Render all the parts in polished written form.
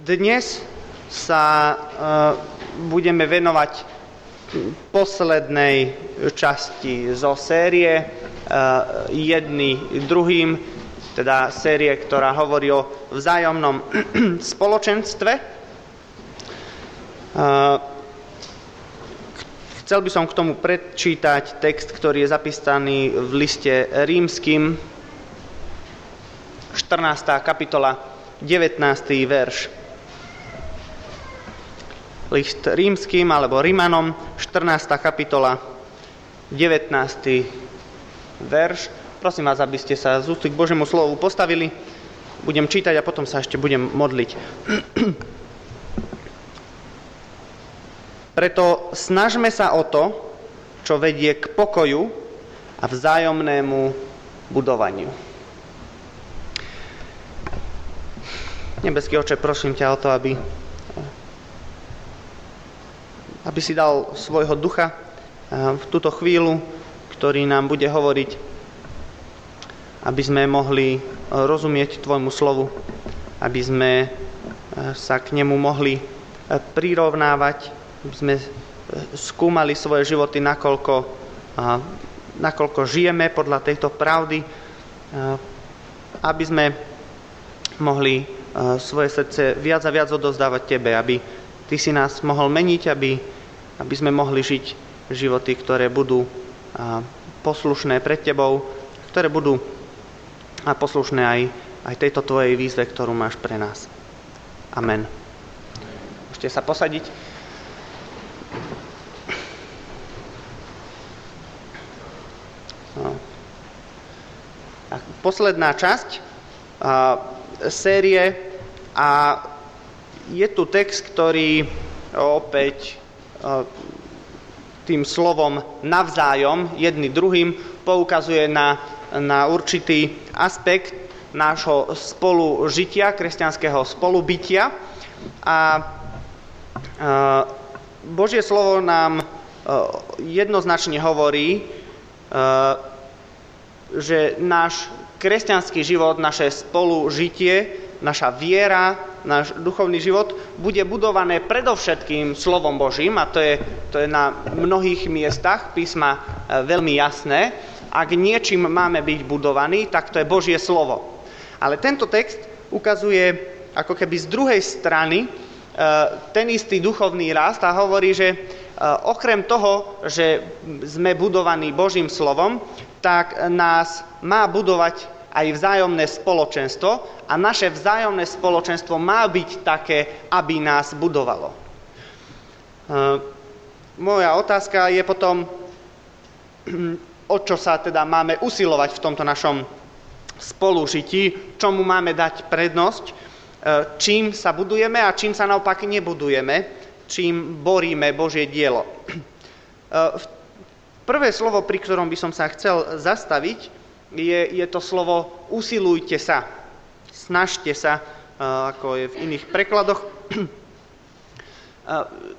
Dnes sa budeme venovať poslednej časti zo série jedni druhým, teda série, ktorá hovorí o vzájomnom spoločenstve. Chcel by som k tomu prečítať text, ktorý je zapísaný v liste Rímskym, 14. kapitola, 19. verš. List Rímskym alebo Rímanom, 14. kapitola, 19. verš. Prosím vás, aby ste sa z úcty k Božiemu slovu postavili. Budem čítať a potom sa ešte budem modliť. Preto snažme sa o to, čo vedie k pokoju a vzájomnému budovaniu. Nebeský Oče, prosím ťa o to, aby si dal svojho ducha v túto chvíľu, ktorý nám bude hovoriť, aby sme mohli rozumieť tvojmu slovu, aby sme sa k nemu mohli prirovnávať, aby sme skúmali svoje životy, nakoľko žijeme podľa tejto pravdy, aby sme mohli svoje srdce viac a viac odovzdávať tebe, aby ty si nás mohol meniť, aby sme mohli žiť životy, ktoré budú poslušné pred tebou, ktoré budú poslušné aj tejto tvojej výzve, ktorú máš pre nás. Amen. Môžete sa posadiť. Posledná časť série a je tu text, ktorý opäť tým slovom navzájom, jedni druhým, poukazuje na určitý aspekt nášho spolužitia, kresťanského spolubytia. A Božie slovo nám jednoznačne hovorí, že náš kresťanský život, naše spolužitie, naša viera, náš duchovný život bude budované predovšetkým slovom Božím, a to je na mnohých miestach písma veľmi jasné. Ak niečím máme byť budovaní, tak to je Božie slovo. Ale tento text ukazuje ako keby z druhej strany ten istý duchovný rast a hovorí, že okrem toho, že sme budovaní Božím slovom, tak nás má budovať aj vzájomné spoločenstvo a naše vzájomné spoločenstvo má byť také, aby nás budovalo. Moja otázka je potom, o čo sa teda máme usilovať v tomto našom spolužití, čomu máme dať prednosť, čím sa budujeme a čím sa naopak nebudujeme, čím boríme Božie dielo. Prvé slovo, pri ktorom by som sa chcel zastaviť, je to slovo usilujte sa, snažte sa, ako je v iných prekladoch.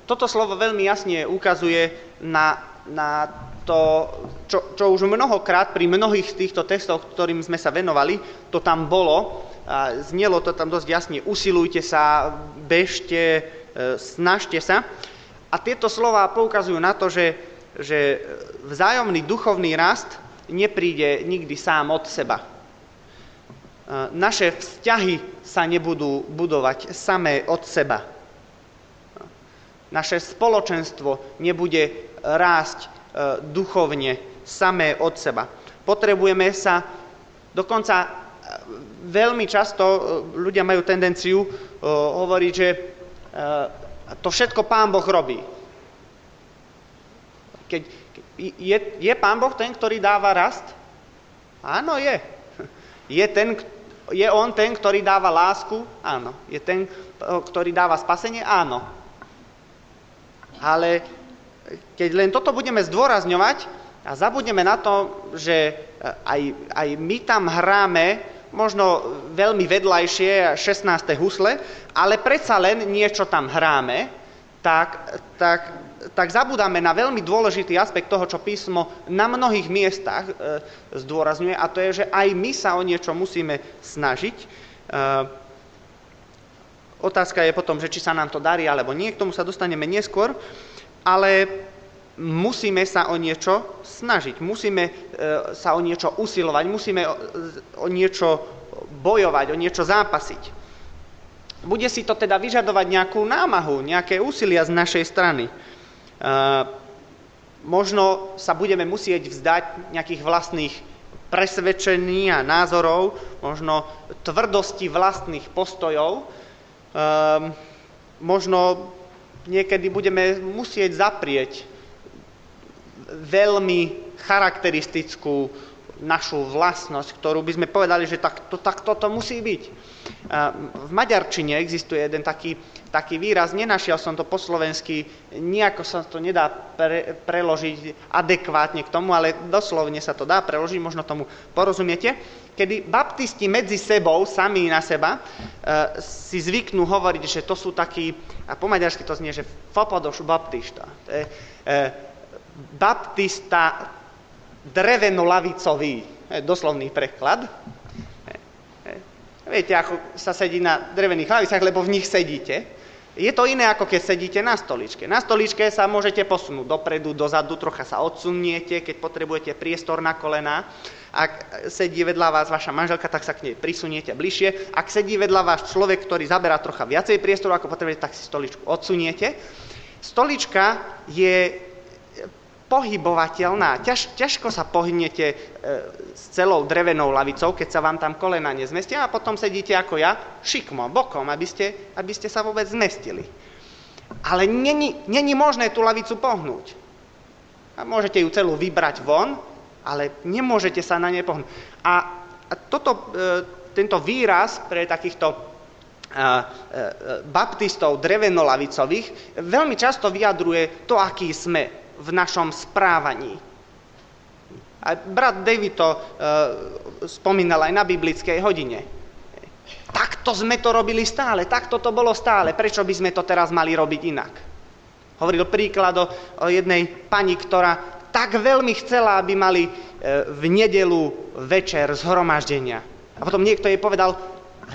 Toto slovo veľmi jasne ukazuje na to, čo už mnohokrát pri mnohých z týchto textoch, ktorým sme sa venovali, to tam bolo. Znelo to tam dosť jasne, usilujte sa, bežte, snažte sa. A tieto slová poukazujú na to, že vzájomný duchovný rast nepríde nikdy sám od seba. Naše vzťahy sa nebudú budovať samé od seba. Naše spoločenstvo nebude rásť duchovne samé od seba. Potrebujeme sa, dokonca veľmi často ľudia majú tendenciu hovoriť, že to všetko Pán Boh robí. Keď je Pán Boh ten, ktorý dáva rast? Áno, je. Je On ten, ktorý dáva lásku? Áno. Je ten, ktorý dáva spasenie? Áno. Ale keď len toto budeme zdôrazňovať a zabudneme na to, že aj my tam hráme možno veľmi vedľajšie 16. husle, ale predsa len niečo tam hráme, tak zabudáme na veľmi dôležitý aspekt toho, čo písmo na mnohých miestach zdôrazňuje, a to je, že aj my sa o niečo musíme snažiť. Otázka je potom, že či sa nám to darí, alebo nie, k tomu sa dostaneme neskôr, ale musíme sa o niečo snažiť, musíme sa o niečo usilovať, musíme o niečo bojovať, o niečo zápasiť. Bude si to teda vyžadovať nejakú námahu, nejaké úsilia z našej strany. Možno sa budeme musieť vzdať nejakých vlastných presvedčení a názorov, možno tvrdosti vlastných postojov. Možno niekedy budeme musieť zaprieť veľmi charakteristickú našu vlastnosť, ktorú by sme povedali, že takto to musí byť. V maďarčine existuje jeden taký výraz, nenašiel som to po slovensky, nejako sa to nedá preložiť adekvátne k tomu, ale doslovne sa to dá preložiť, možno tomu porozumiete, kedy baptisti medzi sebou, sami na seba, si zvyknú hovoriť, že to sú takí, a po maďarsky to znie, že fapados baptista. Baptista dreveno-lavicový, doslovný preklad. Viete, ako sa sedí na drevených lavicách, lebo v nich sedíte. Je to iné, ako keď sedíte na stoličke. Na stoličke sa môžete posunúť dopredu, dozadu, trocha sa odsuniete, keď potrebujete priestor na kolená. Ak sedí vedľa vás vaša manželka, tak sa k nej prisuniete bližšie. Ak sedí vedľa vás človek, ktorý zaberá trocha viacej priestoru, ako potrebujete, tak si stoličku odsuniete. Stolička je pohybovateľná. Ťažko sa pohnete s celou drevenou lavicou, keď sa vám tam kolena nezmestia a potom sedíte ako ja, šikmo, bokom, aby ste sa vôbec zmestili. Ale není možné tú lavicu pohnúť. A môžete ju celú vybrať von, ale nemôžete sa na nej pohnúť. A tento výraz pre takýchto baptistov drevenolavicových veľmi často vyjadruje to, aký sme v našom správaní. A brat David to spomínal aj na biblickej hodine. Takto sme to robili stále, takto to bolo stále, prečo by sme to teraz mali robiť inak? Hovoril príklad o jednej pani, ktorá tak veľmi chcela, aby mali v nedeľu večer zhromaždenia. A potom niekto jej povedal,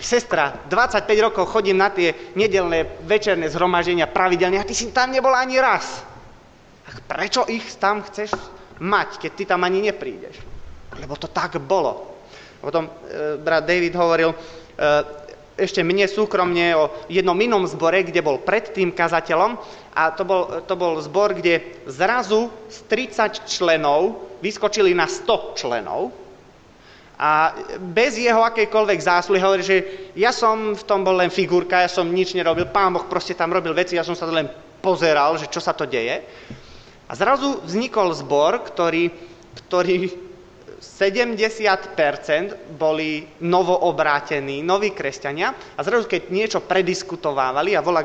sestra, 25 rokov chodím na tie nedeľné večerné zhromaždenia pravidelne a ty si tam nebola ani raz. Prečo ich tam chceš mať, keď ty tam ani neprídeš? Lebo to tak bolo. Potom brat David hovoril ešte mne súkromne o jednom inom zbore, kde bol pred tým kazateľom a to bol zbor, kde zrazu z 30 členov vyskočili na 100 členov a bez jeho akejkoľvek zásluhy hovorí, že ja som v tom bol len figurka, ja som nič nerobil, Pán Boh proste tam robil veci, ja som sa len pozeral, že čo sa to deje. A zrazu vznikol zbor, ktorý 70% boli novoobrátení, noví kresťania. A zrazu, keď niečo prediskutovávali a volá,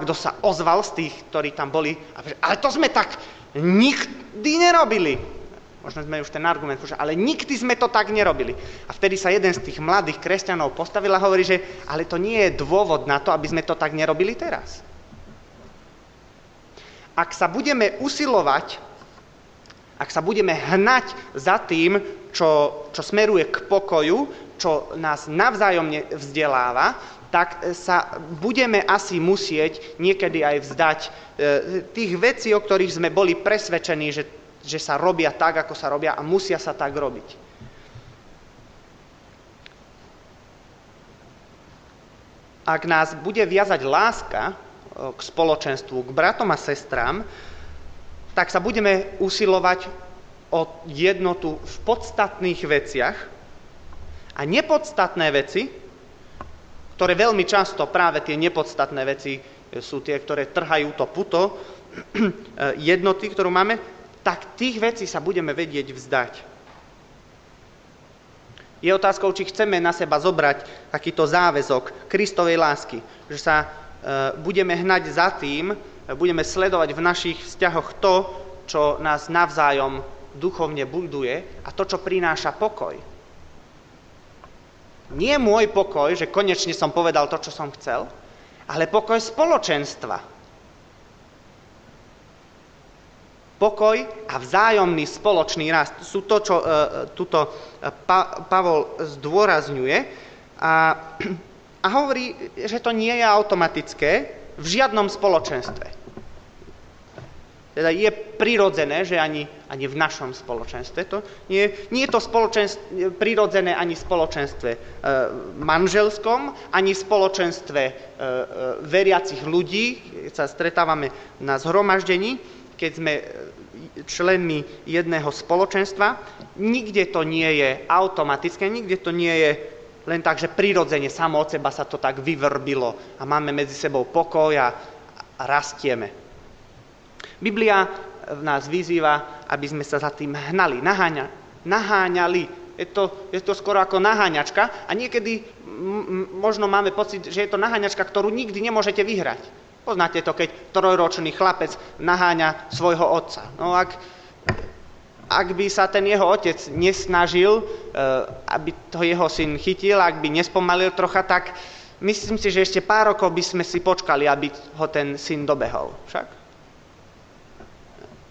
kto sa ozval z tých, ktorí tam boli, ale to sme tak nikdy nerobili. Možno sme už ten argument počuli, ale nikdy sme to tak nerobili. A vtedy sa jeden z tých mladých kresťanov postavil a hovorí, že ale to nie je dôvod na to, aby sme to tak nerobili teraz. Ak sa budeme usilovať, ak sa budeme hnať za tým, čo smeruje k pokoju, čo nás navzájom vzdeláva, tak sa budeme asi musieť niekedy aj vzdať tých vecí, o ktorých sme boli presvedčení, že sa robia tak, ako sa robia a musia sa tak robiť. Ak nás bude viazať láska k spoločenstvu, k bratom a sestrám, tak sa budeme usilovať o jednotu v podstatných veciach a nepodstatné veci, ktoré veľmi často práve tie nepodstatné veci sú tie, ktoré trhajú to puto jednoty, ktorú máme, tak tých vecí sa budeme vedieť vzdať. Je otázkou, či chceme na seba zobrať takýto záväzok Kristovej lásky, že sa budeme hnať za tým, budeme sledovať v našich vzťahoch to, čo nás navzájom duchovne buduje a to, čo prináša pokoj. Nie môj pokoj, že konečne som povedal to, čo som chcel, ale pokoj spoločenstva. Pokoj a vzájomný spoločný rast sú to, čo tuto Pavol zdôrazňuje a A hovorí, že to nie je automatické v žiadnom spoločenstve. Teda je prirodzené, že ani v našom spoločenstve. Nie je to prirodzené ani v spoločenstve manželskom, ani v spoločenstve veriacich ľudí, keď sa stretávame na zhromaždení, keď sme členmi jedného spoločenstva. Nikde to nie je automatické, nikde to nie je len tak, že prirodzene samo od seba sa to tak vyvrbilo a máme medzi sebou pokoj a rastieme. Biblia nás vyzýva, aby sme sa za tým hnali, naháňali. Je to skoro ako naháňačka a niekedy možno máme pocit, že je to naháňačka, ktorú nikdy nemôžete vyhrať. Poznáte to, keď trojročný chlapec naháňa svojho otca. No ak by sa ten jeho otec nesnažil, aby to jeho syn chytil, ak by nespomalil trocha, tak myslím si, že ešte pár rokov by sme si počkali, aby ho ten syn dobehol. Však?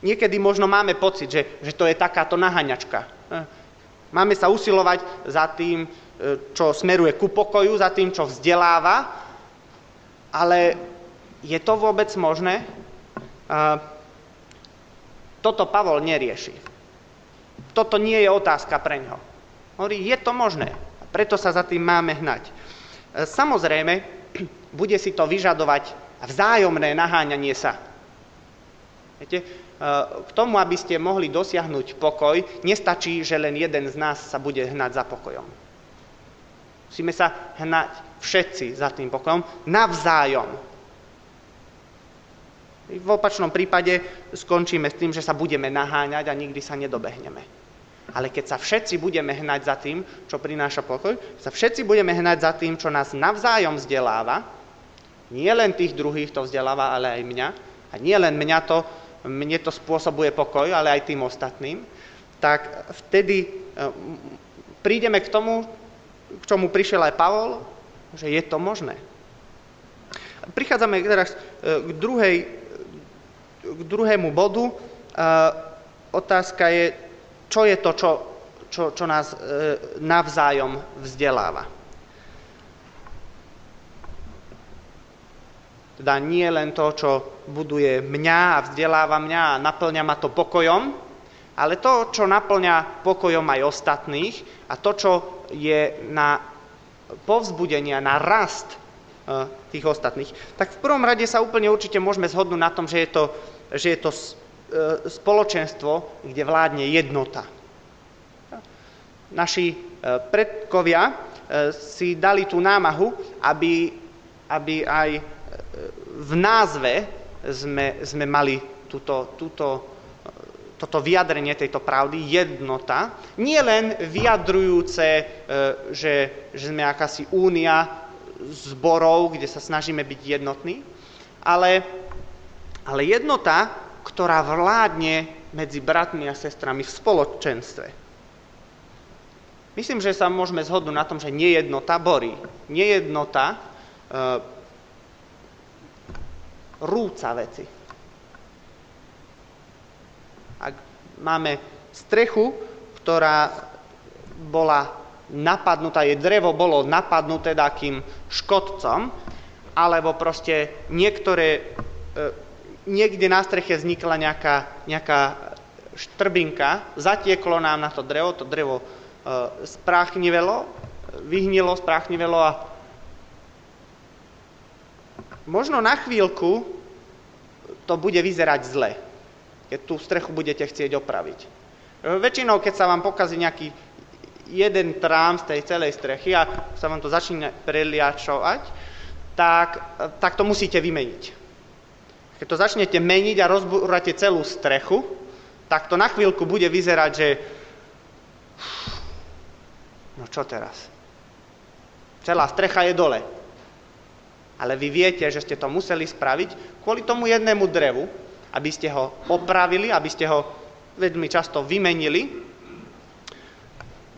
Niekedy možno máme pocit, že to je takáto naháňačka. Máme sa usilovať za tým, čo smeruje ku pokoju, za tým, čo vzdeláva, ale je to vôbec možné? Toto Pavol nerieši. Toto nie je otázka pre ňo. Hovorí, je to možné, preto sa za tým máme hnať. Samozrejme, bude si to vyžadovať vzájomné naháňanie sa. Viete, k tomu, aby ste mohli dosiahnuť pokoj, nestačí, že len jeden z nás sa bude hnať za pokojom. Musíme sa hnať všetci za tým pokojom, navzájom. V opačnom prípade skončíme s tým, že sa budeme naháňať a nikdy sa nedobehneme. Ale keď sa všetci budeme hnať za tým, čo prináša pokoj, sa všetci budeme hnať za tým, čo nás navzájom vzdeláva, nie len tých druhých to vzdeláva, ale aj mňa, a nie len mne to spôsobuje pokoj, ale aj tým ostatným, tak vtedy prídeme k tomu, k čomu prišiel aj Pavol, že je to možné. Prichádzame teraz k druhému bodu. Otázka je, čo je to, čo nás navzájom vzdeláva. Teda nie len to, čo buduje mňa a vzdeláva mňa a naplňa ma to pokojom, ale to, čo naplňa pokojom aj ostatných a to, čo je na povzbudenie, na rast tých ostatných. Tak v prvom rade sa úplne určite môžeme zhodnúť na tom, že je to spoločenstvo, kde vládne jednota. Naši predkovia si dali tú námahu, aby aj v názve sme mali toto vyjadrenie tejto pravdy, jednota, nie len vyjadrujúce, že sme akási únia zborov, kde sa snažíme byť jednotní, ale jednota, ktorá vládne medzi bratmi a sestrami v spoločenstve. Myslím, že sa môžeme zhodnúť na tom, že nejednota borí. Nejednota rúca veci. Ak máme strechu, ktorá bola napadnutá, jej drevo bolo napadnuté takým škodcom, alebo proste niekde na streche vznikla nejaká štrbinka, zatieklo nám na to drevo spráchnivelo, vyhnilo, spráchnivelo a možno na chvíľku to bude vyzerať zle, keď tú strechu budete chcieť opraviť. Väčšinou, keď sa vám pokazí nejaký jeden trám z tej celej strechy a sa vám to začne preliačovať, tak to musíte vymeniť. Keď to začnete meniť a rozbúrate celú strechu, tak to na chvíľku bude vyzerať, že no čo teraz? Celá strecha je dole. Ale vy viete, že ste to museli spraviť kvôli tomu jednému drevu, aby ste ho opravili, aby ste ho veľmi často vymenili.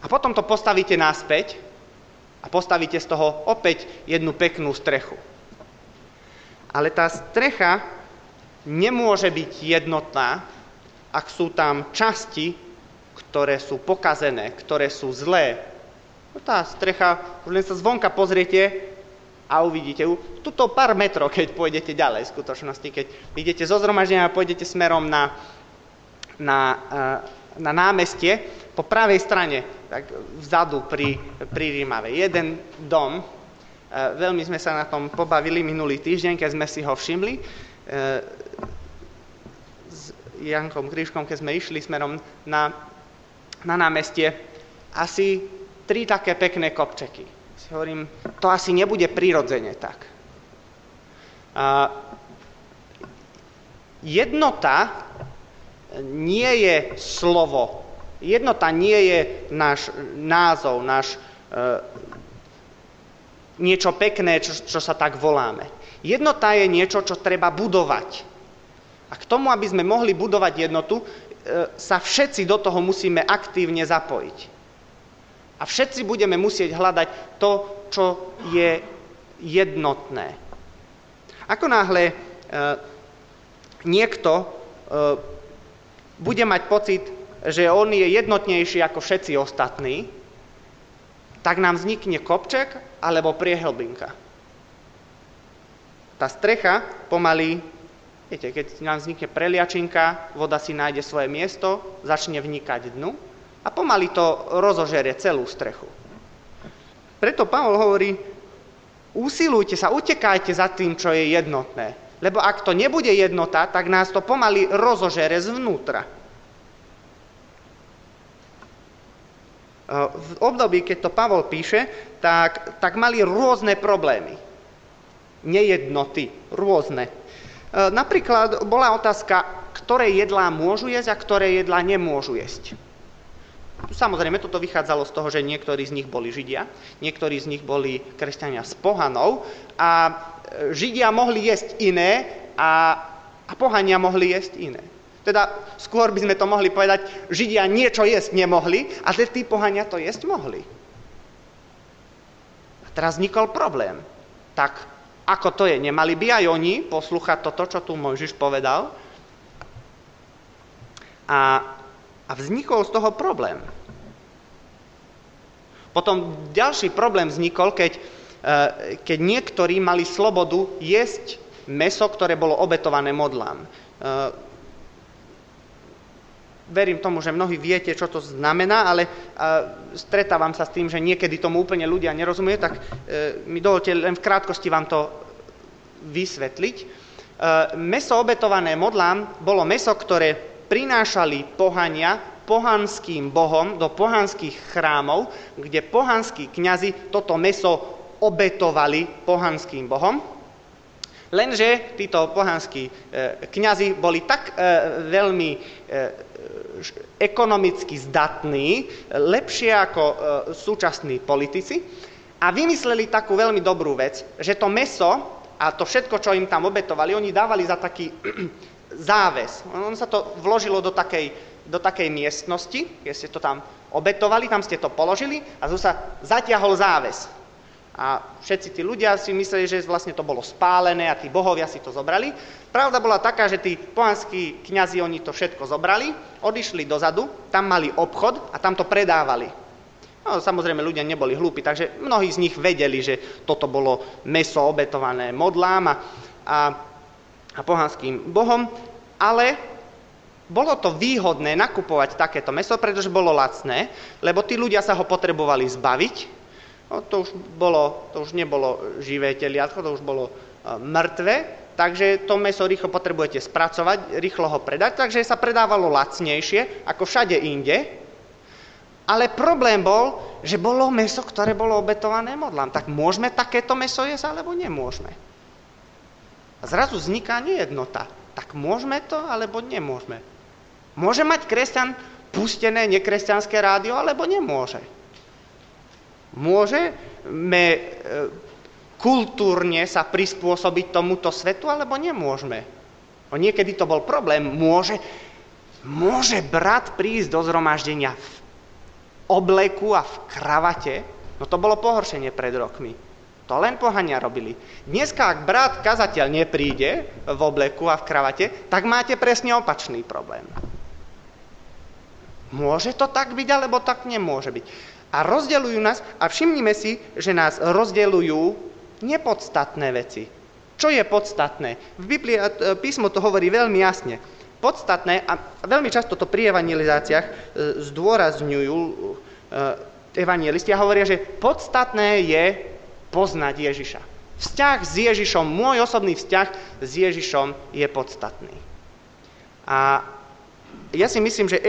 A potom to postavíte naspäť a postavíte z toho opäť jednu peknú strechu. Ale tá strecha nemôže byť jednotná, ak sú tam časti, ktoré sú pokazené, ktoré sú zlé. Tá strecha, už len sa zvonka pozriete, a uvidíte ju. Tuto pár metrov, keď pôjdete ďalej v skutočnosti. Keď idete zo zhromaždenia a pôjdete smerom na námestie, po pravej strane, tak vzadu pri Rímave. Jeden dom, veľmi sme sa na tom pobavili minulý týždeň, keď sme si ho všimli, s Jankom Krížkom, keď sme išli smerom na námestie, asi 3 také pekné kopčeky. Si hovorím, to asi nebude prirodzene tak. Jednota nie je slovo. Jednota nie je náš názov, niečo pekné, čo sa tak voláme. Jednota je niečo, čo treba budovať. A k tomu, aby sme mohli budovať jednotu, sa všetci do toho musíme aktívne zapojiť. A všetci budeme musieť hľadať to, čo je jednotné. Ako náhle niekto bude mať pocit, že on je jednotnejší ako všetci ostatní, tak nám vznikne kopček alebo priehlbinka. Tá strecha pomaly, viete, keď nám vznikne preliačinka, voda si nájde svoje miesto, začne vnikať dnu a pomaly to rozožerie celú strechu. Preto Pavol hovorí, usilujte sa, utekajte za tým, čo je jednotné. Lebo ak to nebude jednota, tak nás to pomaly rozožere zvnútra. V období, keď to Pavol píše, tak mali rôzne problémy. Nejednoty, rôzne. Napríklad bola otázka, ktoré jedlá môžu jesť a ktoré jedlá nemôžu jesť. Samozrejme, toto vychádzalo z toho, že niektorí z nich boli Židia, niektorí z nich boli kresťania z pohanov a Židia mohli jesť iné a pohania mohli jesť iné. Teda skôr by sme to mohli povedať, Židia niečo jesť nemohli, a tí pohania to jesť mohli. A teraz vznikol problém. Tak ako to je? Nemali by aj oni poslúchať toto, čo tu Mojžiš povedal? A vznikol z toho problém. Potom ďalší problém vznikol, keď niektorí mali slobodu jesť mäso, ktoré bolo obetované modlám. Verím tomu, že mnohí viete, čo to znamená, ale stretávam sa s tým, že niekedy tomu úplne ľudia nerozumie, tak mi dovolte len v krátkosti vám to vysvetliť. Mäso obetované modlám bolo mäso, ktoré prinášali pohania pohanským bohom do pohanských chrámov, kde pohanskí kňazi toto mäso obetovali pohanským bohom. Lenže títo pohanskí kňazi boli tak veľmi ekonomicky zdatní, lepšie ako súčasní politici, a vymysleli takú veľmi dobrú vec, že to mäso a to všetko, čo im tam obetovali, oni dávali za taký záves. On sa to vložilo do takej miestnosti, keď ste to tam obetovali, tam ste to položili a sa zatiahol záves. A všetci tí ľudia si mysleli, že vlastne to bolo spálené a tí bohovia si to zobrali. Pravda bola taká, že tí pohanskí kňazi, oni to všetko zobrali, odišli dozadu, tam mali obchod a tam to predávali. No, samozrejme, ľudia neboli hlúpi, takže mnohí z nich vedeli, že toto bolo mäso obetované modlám a pohanským bohom, ale bolo to výhodné nakupovať takéto mäso, pretože bolo lacné, lebo tí ľudia sa ho potrebovali zbaviť. No, to už nebolo živé teliatko, to už bolo mŕtve, takže to mäso rýchlo potrebujete spracovať, rýchlo ho predať, takže sa predávalo lacnejšie ako všade inde. Ale problém bol, že bolo mäso, ktoré bolo obetované modlám. Tak môžeme takéto mäso jesť, alebo nemôžeme? A zrazu vzniká nejednota. Tak môžeme to, alebo nemôžeme? Môže mať kresťan pustené nekresťanské rádio, alebo nemôže? Môžeme kultúrne sa prispôsobiť tomuto svetu, alebo nemôžeme? Niekedy to bol problém. Môže brat prísť do zhromaždenia v obleku a v kravate? No to bolo pohoršenie pred rokmi. To len pohania robili. Dneska, ak brat kazateľ nepríde v obleku a v kravate, tak máte presne opačný problém. Môže to tak byť, alebo tak nemôže byť. A rozdeľujú nás, a všimnime si, že nás rozdeľujú nepodstatné veci. Čo je podstatné? V Biblii písmo to hovorí veľmi jasne. Podstatné, a veľmi často to pri evangelizáciách zdôrazňujú evanjelisti a hovoria, že podstatné je poznať Ježiša. Vzťah s Ježišom, môj osobný vzťah s Ježišom je podstatný. A ja si myslím, že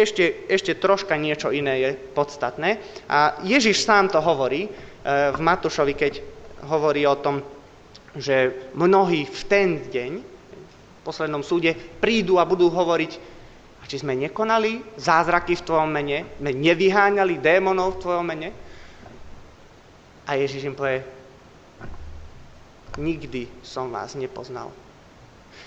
ešte troška niečo iné je podstatné. A Ježiš sám to hovorí v Matúšovi, keď hovorí o tom, že mnohí v ten deň, v poslednom súde, prídu a budú hovoriť, či sme nekonali zázraky v tvojom mene, sme nevyháňali démonov v tvojom mene. A Ježiš im povie, nikdy som vás nepoznal.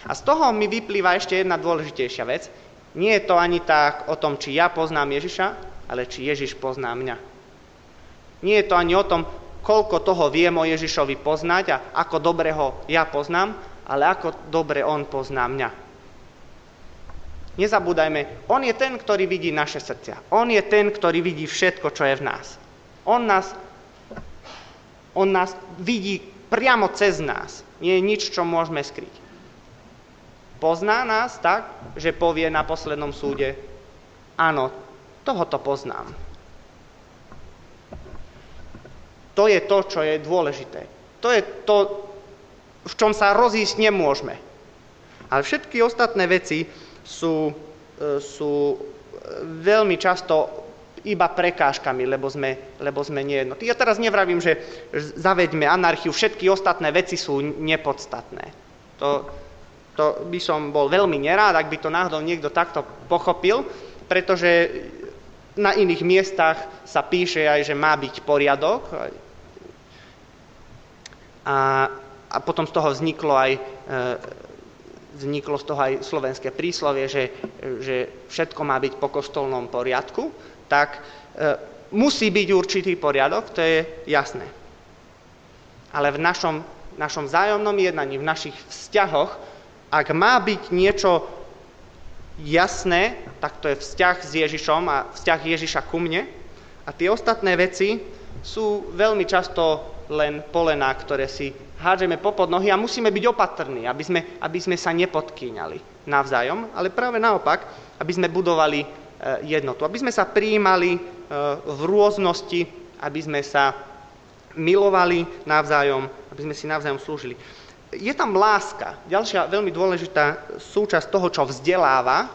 A z toho mi vyplýva ešte jedna dôležitejšia vec. Nie je to ani tak o tom, či ja poznám Ježiša, ale či Ježiš pozná mňa. Nie je to ani o tom, koľko toho viem o Ježišovi poznať a ako dobre ho ja poznám, ale ako dobre on pozná mňa. Nezabúdajme, on je ten, ktorý vidí naše srdcia. On je ten, ktorý vidí všetko, čo je v nás. On nás vidí priamo cez nás. Nie je nič, čo môžeme skryť. Pozná nás tak, že povie na poslednom súde, áno, tohoto poznám. To je to, čo je dôležité. To je to, v čom sa rozísť nemôžeme. Ale všetky ostatné veci sú veľmi často iba prekážkami, lebo sme nejednotí. Ja teraz nevravím, že zaveďme anarchiu, všetky ostatné veci sú nepodstatné. To by som bol veľmi nerád, ak by to náhodou niekto takto pochopil, pretože na iných miestach sa píše aj, že má byť poriadok. A potom z toho vzniklo z toho aj slovenské príslovie, že všetko má byť po kostolnom poriadku, tak musí byť určitý poriadok, to je jasné. Ale v našom vzájomnom jednaní, v našich vzťahoch, ak má byť niečo jasné, tak to je vzťah s Ježišom a vzťah Ježiša ku mne. A tie ostatné veci sú veľmi často len polená, ktoré si hádžeme popod nohy a musíme byť opatrní, aby sme sa nepodkýňali navzájom, ale práve naopak, aby sme budovali jednotu, aby sme sa prijímali v rôznosti, aby sme sa milovali navzájom, aby sme si navzájom slúžili. Je tam láska. Ďalšia veľmi dôležitá súčasť toho, čo vzdeláva,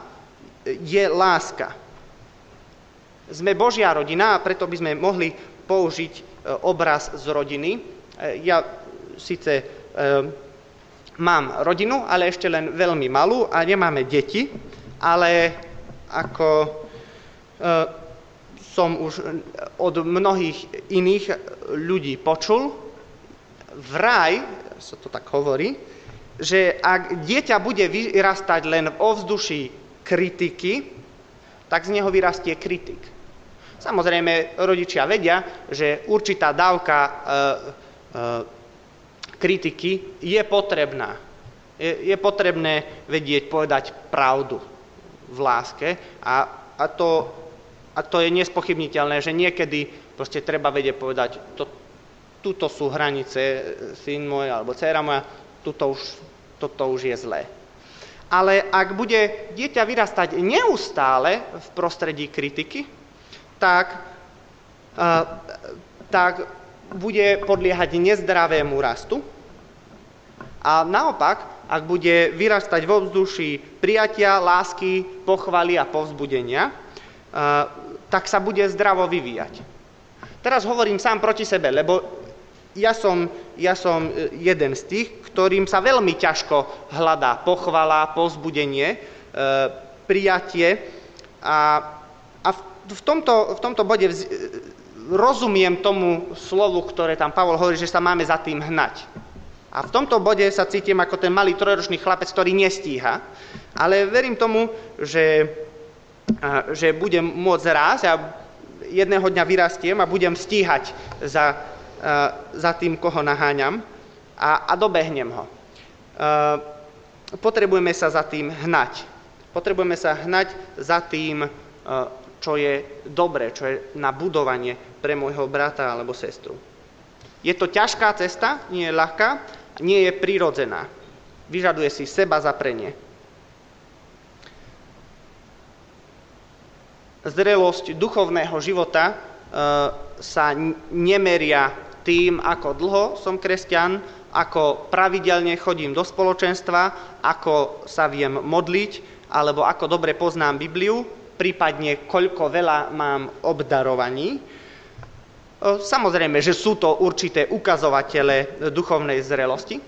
je láska. Sme Božia rodina a preto by sme mohli použiť obraz z rodiny. Ja síce mám rodinu, ale ešte len veľmi malú a nemáme deti, ale ako som už od mnohých iných ľudí počul, vraj, sa to tak hovorí, že ak dieťa bude vyrastať len v ovzduší kritiky, tak z neho vyrastie kritik. Samozrejme, rodičia vedia, že určitá dávka kritiky je potrebná. Je potrebné vedieť povedať pravdu v láske a to je nespochybniteľné, že niekedy proste treba vedieť povedať, tuto sú hranice, syn môj alebo dcéra moja, toto už je zlé. Ale ak bude dieťa vyrastať neustále v prostredí kritiky, tak bude podliehať nezdravému rastu. A naopak, ak bude vyrastať v ovzduší prijatia, lásky, pochvaly a povzbudenia, tak sa bude zdravo vyvíjať. Teraz hovorím sám proti sebe, lebo ja som jeden z tých, ktorým sa veľmi ťažko hľadá pochvala, povzbudenie, prijatie a v tomto bode rozumiem tomu slovu, ktoré tam Pavol hovorí, že sa máme za tým hnať. A v tomto bode sa cítim ako ten malý trojročný chlapec, ktorý nestíha, ale verím tomu, že budem môcť rásť a jedného dňa vyrastiem a budem stíhať za tým, koho naháňam a dobehnem ho. Potrebujeme sa za tým hnať. Potrebujeme sa hnať za tým, čo je dobré, čo je na budovanie pre môjho brata alebo sestru. Je to ťažká cesta, nie je ľahká, nie je prirodzená. Vyžaduje si seba zaprenie. Zrelosť duchovného života sa nemeria tým, ako dlho som kresťan, ako pravidelne chodím do spoločenstva, ako sa viem modliť, alebo ako dobre poznám Bibliu, prípadne koľko veľa mám obdarovaní. Samozrejme, že sú to určité ukazovatele duchovnej zrelosti,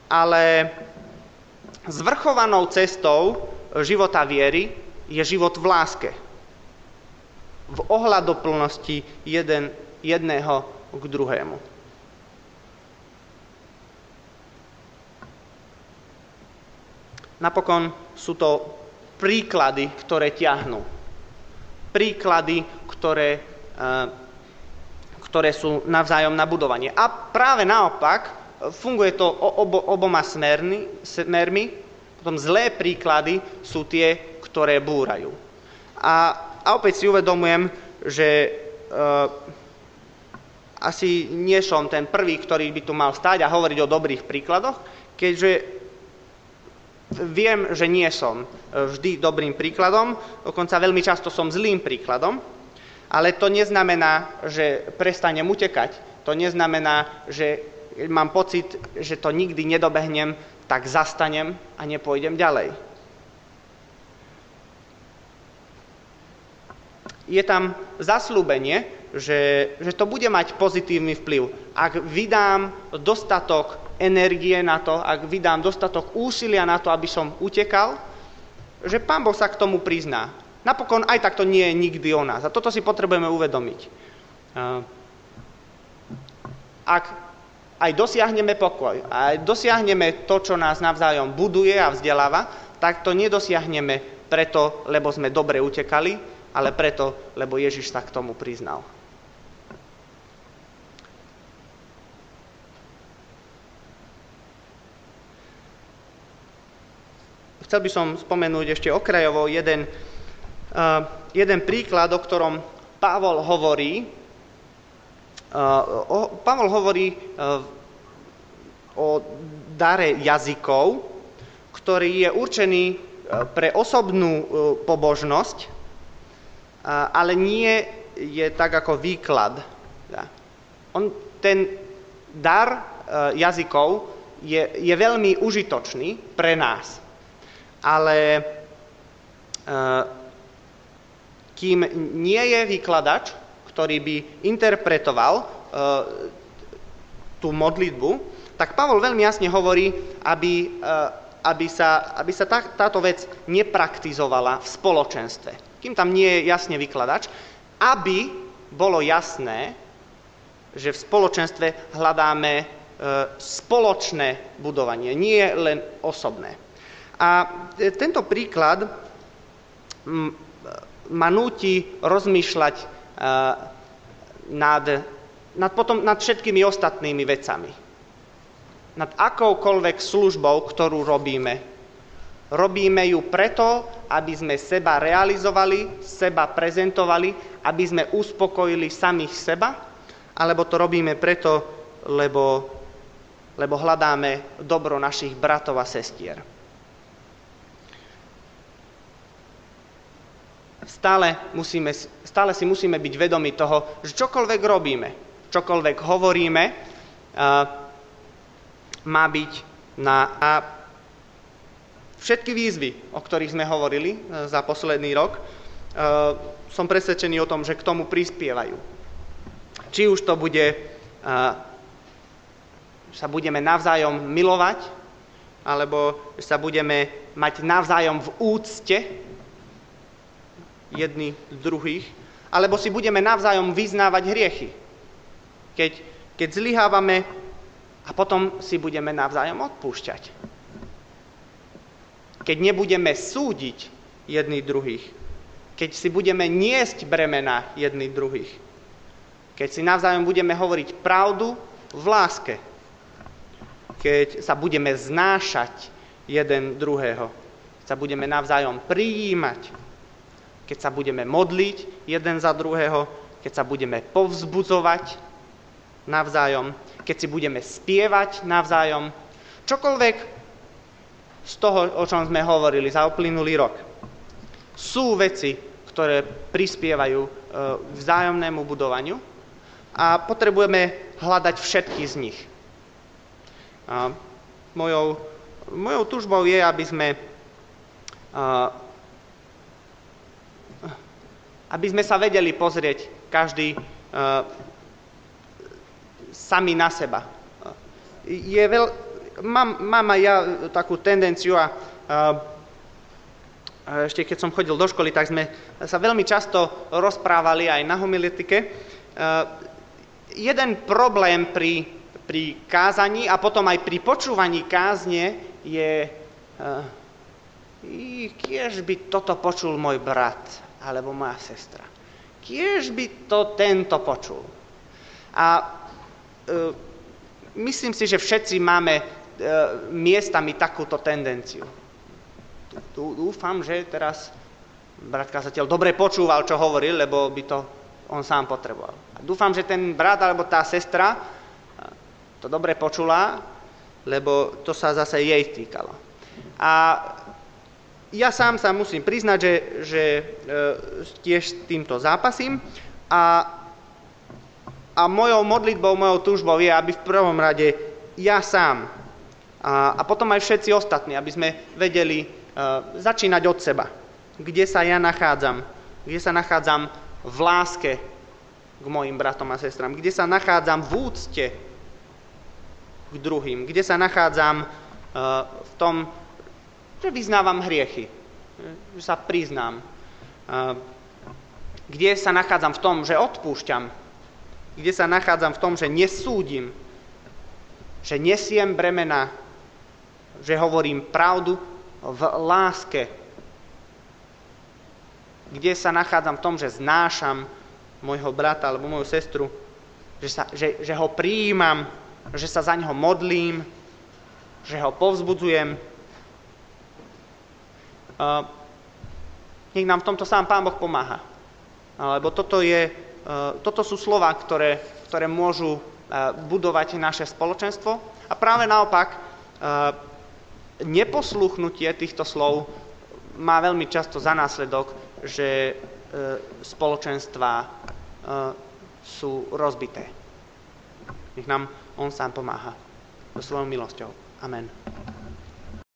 ale zvrchovanou cestou života viery je život v láske. V ohľadoplnosti jedného k druhému. Napokon sú to príklady, ktoré ťahnú. Príklady, ktoré sú navzájom na budovanie. A práve naopak, funguje to oboma smermi. Potom zlé príklady sú tie, ktoré búrajú. A opäť si uvedomujem, že asi nie som ten prvý, ktorý by tu mal stáť a hovoriť o dobrých príkladoch, keďže viem, že nie som vždy dobrým príkladom, dokonca veľmi často som zlým príkladom, ale to neznamená, že prestanem utekať. To neznamená, že mám pocit, že to nikdy nedobehnem, tak zastanem a nepôjdem ďalej. Je tam zasľúbenie, že to bude mať pozitívny vplyv. Ak vydám dostatok energie na to, ak vydám dostatok úsilia na to, aby som utekal, že Pán Boh sa k tomu prizná. Napokon aj tak to nie je nikdy o nás. A toto si potrebujeme uvedomiť. Ak aj dosiahneme pokoj, aj dosiahneme to, čo nás navzájom buduje a vzdeláva, tak to nedosiahneme preto, lebo sme dobre utekali, ale preto, lebo Ježiš sa k tomu priznal. Chcel by som spomenúť ešte okrajovo jeden príklad, o ktorom Pavol hovorí. Pavol hovorí o dare jazykov, ktorý je určený pre osobnú pobožnosť, ale nie je tak ako výklad. Ten dar jazykov je veľmi užitočný pre nás. Ale kým nie je vykladač, ktorý by interpretoval tú modlitbu, tak Pavol veľmi jasne hovorí, aby sa táto vec nepraktizovala v spoločenstve. Kým tam nie je jasne vykladač, aby bolo jasné, že v spoločenstve hľadáme spoločné budovanie, nie len osobné. A tento príklad ma núti rozmýšľať nad všetkými ostatnými vecami. Nad akoukoľvek službou, ktorú robíme. Robíme ju preto, aby sme seba realizovali, seba prezentovali, aby sme uspokojili samých seba, alebo to robíme preto, lebo hľadáme dobro našich bratov a sestier. Stále si musíme byť vedomi toho, že čokoľvek robíme, čokoľvek hovoríme, má byť na všetky výzvy, o ktorých sme hovorili za posledný rok, som presvedčený o tom, že k tomu prispievajú. Či už to bude, sa budeme navzájom milovať, alebo sa budeme mať navzájom v úcte jedni druhých, alebo si budeme navzájom vyznávať hriechy. Keď zlyhávame a potom si budeme navzájom odpúšťať. Keď nebudeme súdiť jedni druhých. Keď si budeme niesť bremena jedni druhých. Keď si navzájom budeme hovoriť pravdu v láske. Keď sa budeme znášať jeden druhého. Keď sa budeme navzájom prijímať. Keď sa budeme modliť jeden za druhého, keď sa budeme povzbudzovať navzájom, keď si budeme spievať navzájom. Čokoľvek z toho, o čom sme hovorili za uplynulý rok. Sú veci, ktoré prispievajú k vzájomnému budovaniu a potrebujeme hľadať všetky z nich. Mojou túžbou je, aby sme sa vedeli pozrieť každý sami na seba. Mám aj ja takú tendenciu a ešte keď som chodil do školy, tak sme sa veľmi často rozprávali aj na homiletike. Jeden problém pri kázaní a potom aj pri počúvaní kázne je, kiež by toto počul môj brat alebo moja sestra. Kiež by to tento počul. A myslím si, že všetci máme miestami takúto tendenciu. Dúfam, že teraz brat kazateľ dobre počúval, čo hovoril, lebo by to on sám potreboval. A dúfam, že ten brat alebo tá sestra to dobre počula, lebo to sa zase jej týkalo. A ja sám sa musím priznať, že tiež s týmto zápasím a mojou modlitbou, mojou túžbou je, aby v prvom rade ja sám a potom aj všetci ostatní, aby sme vedeli začínať od seba. Kde sa ja nachádzam? Kde sa nachádzam v láske k mojim bratom a sestram? Kde sa nachádzam v úcte k druhým? Kde sa nachádzam v tom, že vyznávam hriechy? Že sa priznám? Kde sa nachádzam v tom, že odpúšťam? Kde sa nachádzam v tom, že nesúdim? Že nesiem bremena? Že hovorím pravdu v láske? Kde sa nachádzam v tom, že znášam môjho brata alebo moju sestru? Že ho prijímam? Že sa za neho modlím? Že ho povzbudzujem? Nech nám v tomto sám Pán Boh pomáha. Lebo toto sú slova, ktoré môžu budovať naše spoločenstvo. A práve naopak, neposluchnutie týchto slov má veľmi často za následok, že spoločenstvá sú rozbité. Nech nám on sám pomáha so svojou milosťou. Amen.